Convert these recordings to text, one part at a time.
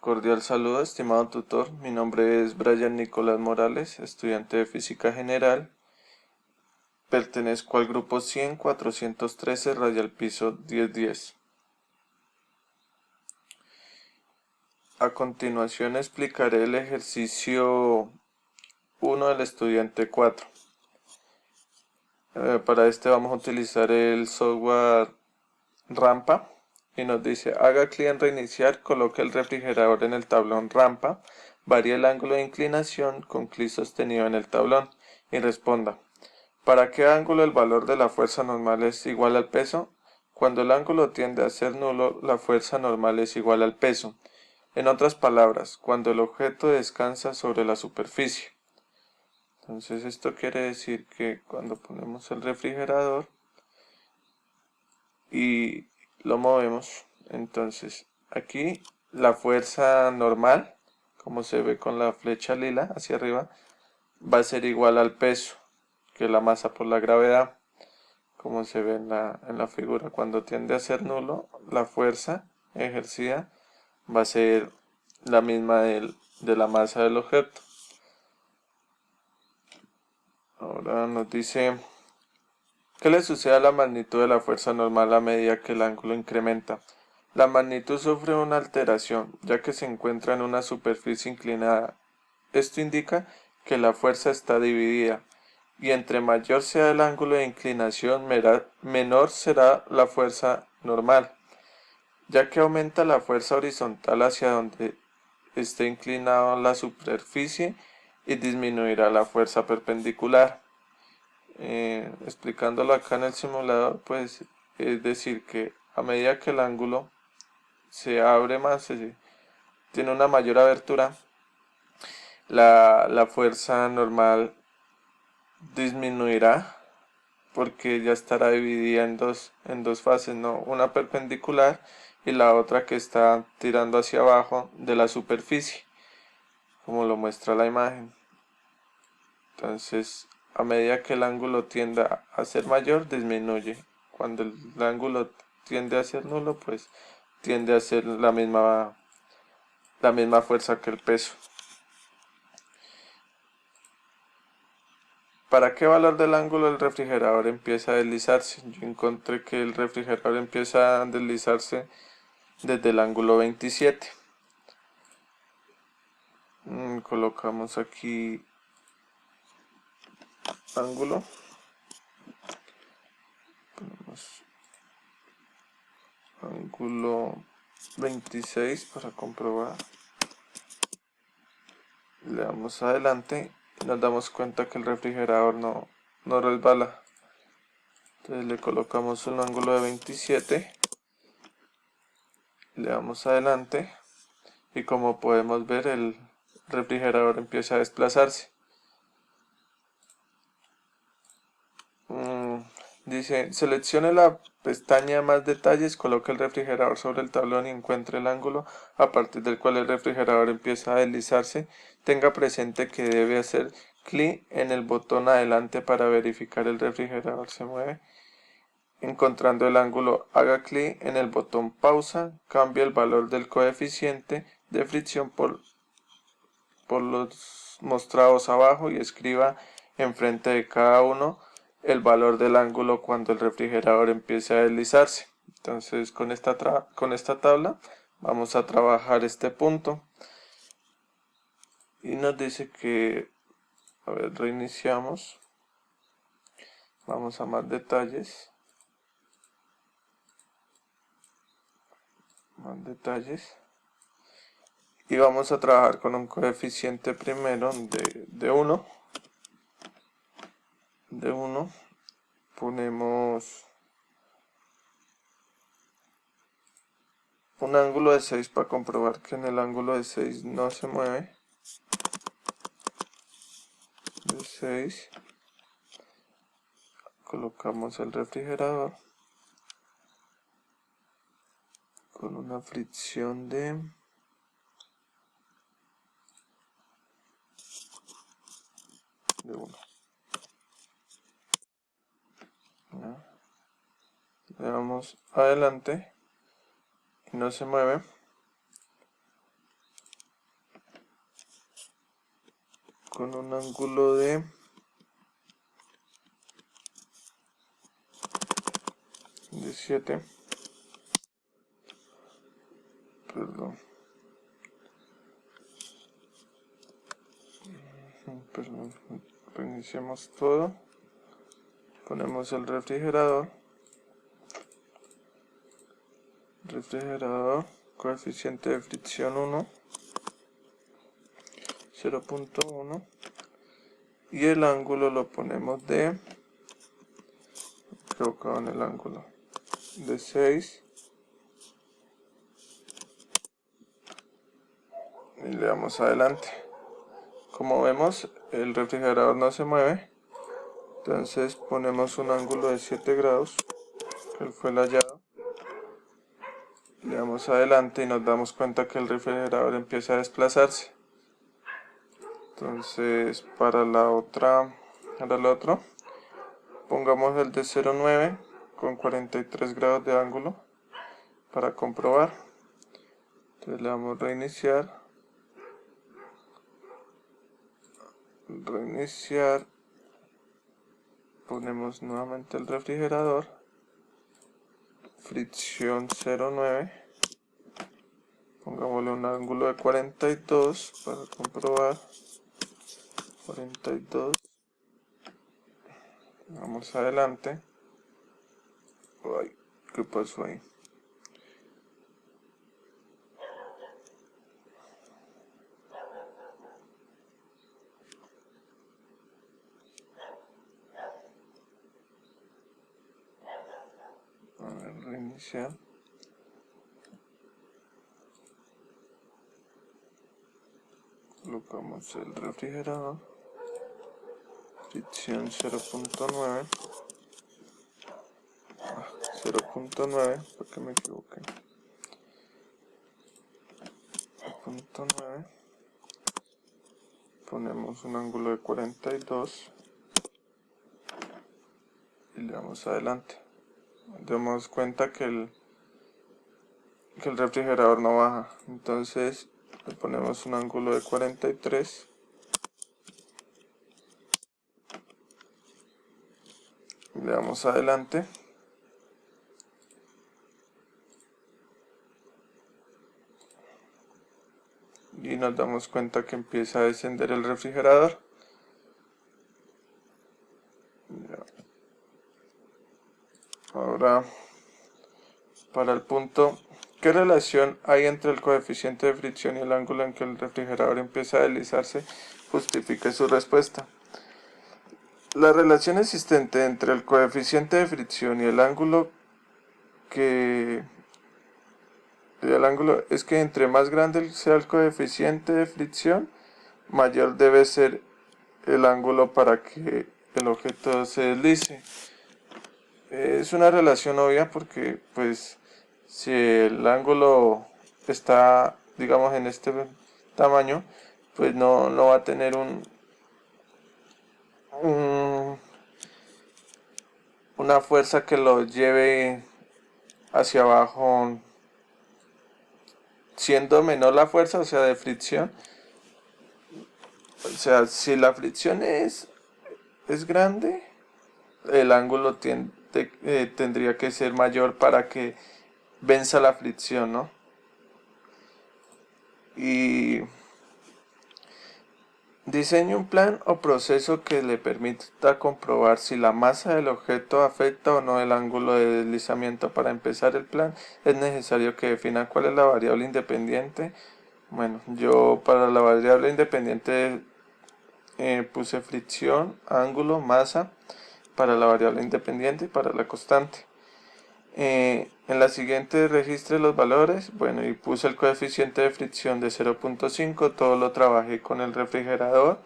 Cordial saludo, estimado tutor. Mi nombre es Brian Nicolás Morales, estudiante de Física General. Pertenezco al grupo 100-413, radial piso 1010. A continuación explicaré el ejercicio 1 del estudiante 4. Para este vamos a utilizar el software Rampa y nos dice: haga clic en reiniciar, coloque el refrigerador en el tablón Rampa, varíe el ángulo de inclinación con clic sostenido en el tablón y responda: ¿para qué ángulo el valor de la fuerza normal es igual al peso? Cuando el ángulo tiende a ser nulo, la fuerza normal es igual al peso. En otras palabras, cuando el objeto descansa sobre la superficie. Entonces esto quiere decir que cuando ponemos el refrigerador y lo movemos, entonces aquí la fuerza normal, como se ve con la flecha lila hacia arriba, va a ser igual al peso, que es la masa por la gravedad, como se ve en la figura. Cuando tiende a ser nulo, la fuerza ejercida va a ser la misma de la masa del objeto. Ahora nos dice: ¿qué le sucede a la magnitud de la fuerza normal a medida que el ángulo incrementa? La magnitud sufre una alteración, ya que se encuentra en una superficie inclinada. Esto indica que la fuerza está dividida, y entre mayor sea el ángulo de inclinación, menor será la fuerza normal, ya que aumenta la fuerza horizontal hacia donde esté inclinada la superficie y disminuirá la fuerza perpendicular. Explicándolo acá en el simulador, pues es decir que a medida que el ángulo se abre más, tiene una mayor abertura, la fuerza normal disminuirá porque ya estará dividida en dos fases, ¿no? Una perpendicular y la otra que está tirando hacia abajo de la superficie, como lo muestra la imagen. Entonces, a medida que el ángulo tienda a ser mayor, disminuye. Cuando el ángulo tiende a ser nulo, pues tiende a ser la misma fuerza que el peso. ¿Para qué valor del ángulo el refrigerador empieza a deslizarse? Yo encontré que el refrigerador empieza a deslizarse desde el ángulo 27. Colocamos aquí ángulo. Ponemos ángulo 26 para comprobar. Le damos adelante y nos damos cuenta que el refrigerador no resbala. Entonces le colocamos un ángulo de 27, le damos adelante y como podemos ver, el refrigerador empieza a desplazarse. Dice: seleccione la pestaña Más detalles, coloque el refrigerador sobre el tablón y encuentre el ángulo a partir del cual el refrigerador empieza a deslizarse. Tenga presente que debe hacer clic en el botón adelante para verificar el refrigerador se mueve. Encontrando el ángulo, haga clic en el botón pausa, cambie el valor del coeficiente de fricción por los mostrados abajo y escriba enfrente de cada uno el valor del ángulo cuando el refrigerador empiece a deslizarse. Entonces con esta tabla vamos a trabajar este punto y nos dice que, a ver, reiniciamos, vamos a más detalles, y vamos a trabajar con un coeficiente primero de 1. Ponemos un ángulo de 6 para comprobar que en el ángulo de 6 no se mueve. De 6 colocamos el refrigerador con una fricción de 1. Le damos adelante y no se mueve. con un ángulo de 7, perdón, reiniciamos todo, ponemos el refrigerador, coeficiente de fricción 1, 0.1, y el ángulo lo ponemos de, equivocado en el ángulo, de 6, y le damos adelante. Como vemos, el refrigerador no se mueve, entonces ponemos un ángulo de 7 grados, que fue el hallado, le damos adelante y nos damos cuenta que el refrigerador empieza a desplazarse. Entonces para el otro, pongamos el de 0.9 con 43 grados de ángulo para comprobar. Entonces le damos reiniciar, ponemos nuevamente el refrigerador, fricción 0.9, pongámosle un ángulo de 42 para comprobar, 42, vamos adelante. Ay, ¿qué pasó ahí? A ver, reiniciar. Colocamos el refrigerador, fricción 0.9, 0.9, porque me equivoqué, 0.9, ponemos un ángulo de 42 y le damos adelante. Damos cuenta que el refrigerador no baja, entonces le ponemos un ángulo de 43, le damos adelante, y nos damos cuenta que empieza a descender el refrigerador. Ahora, para el punto, ¿qué relación hay entre el coeficiente de fricción y el ángulo en que el refrigerador empieza a deslizarse? Justifique su respuesta. La relación existente entre el coeficiente de fricción y el ángulo es que entre más grande sea el coeficiente de fricción, mayor debe ser el ángulo para que el objeto se deslice. Es una relación obvia porque, pues, si el ángulo está, digamos, en este tamaño, pues no va a tener una fuerza que lo lleve hacia abajo, siendo menor la fuerza, o sea, de fricción. O sea, si la fricción es grande, el ángulo tendría que ser mayor para que venza la fricción, ¿no? Y diseñe un plan o proceso que le permita comprobar si la masa del objeto afecta o no el ángulo de deslizamiento. Para empezar el plan es necesario que defina cuál es la variable independiente. Bueno, yo para la variable independiente puse fricción, ángulo, masa para la variable independiente y para la constante. En la siguiente registre los valores, bueno, y puse el coeficiente de fricción de 0.5, todo lo trabajé con el refrigerador,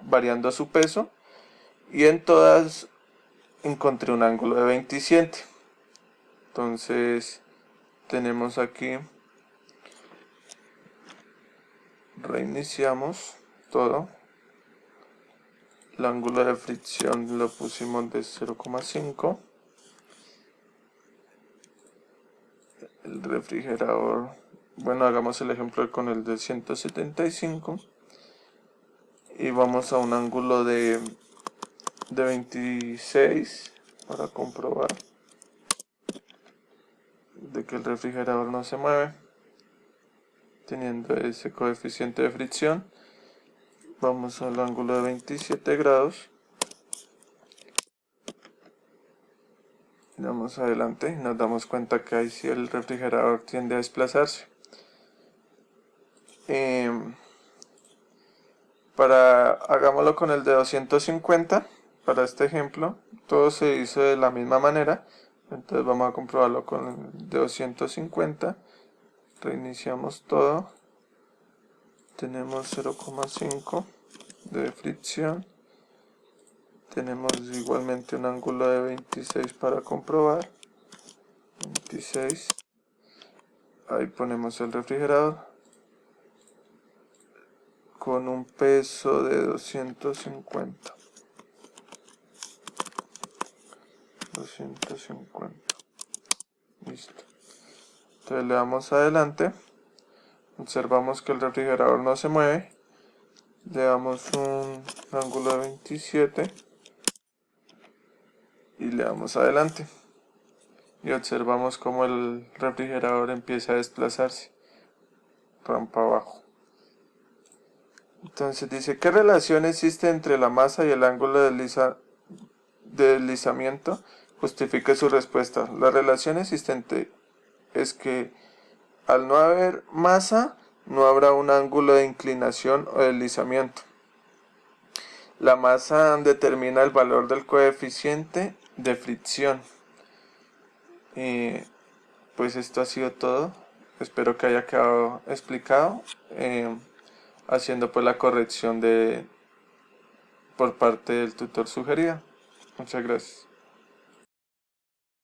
variando su peso, y en todas encontré un ángulo de 27. Entonces, tenemos aquí, reiniciamos todo, el ángulo de fricción lo pusimos de 0.5, el refrigerador, bueno, hagamos el ejemplo con el de 175, y vamos a un ángulo de 26 para comprobar de que el refrigerador no se mueve teniendo ese coeficiente de fricción. Vamos al ángulo de 27 grados, damos adelante y nos damos cuenta que ahí sí el refrigerador tiende a desplazarse. Hagámoslo con el de 250 para este ejemplo. Todo se hizo de la misma manera, entonces vamos a comprobarlo con el de 250. Reiniciamos todo, tenemos 0,5 de fricción, tenemos igualmente un ángulo de 26 para comprobar, 26, ahí ponemos el refrigerador con un peso de 250. Listo. Entonces le damos adelante, observamos que el refrigerador no se mueve, le damos un ángulo de 27 y le damos adelante y observamos como el refrigerador empieza a desplazarse rampa abajo. Entonces dice, ¿qué relación existe entre la masa y el ángulo de deslizamiento? Justifique su respuesta. La relación existente es que al no haber masa, no habrá un ángulo de inclinación o deslizamiento. La masa determina el valor del coeficiente de fricción. Pues esto ha sido todo. Espero que haya quedado explicado, haciendo pues la corrección por parte del tutor sugerida. Muchas gracias.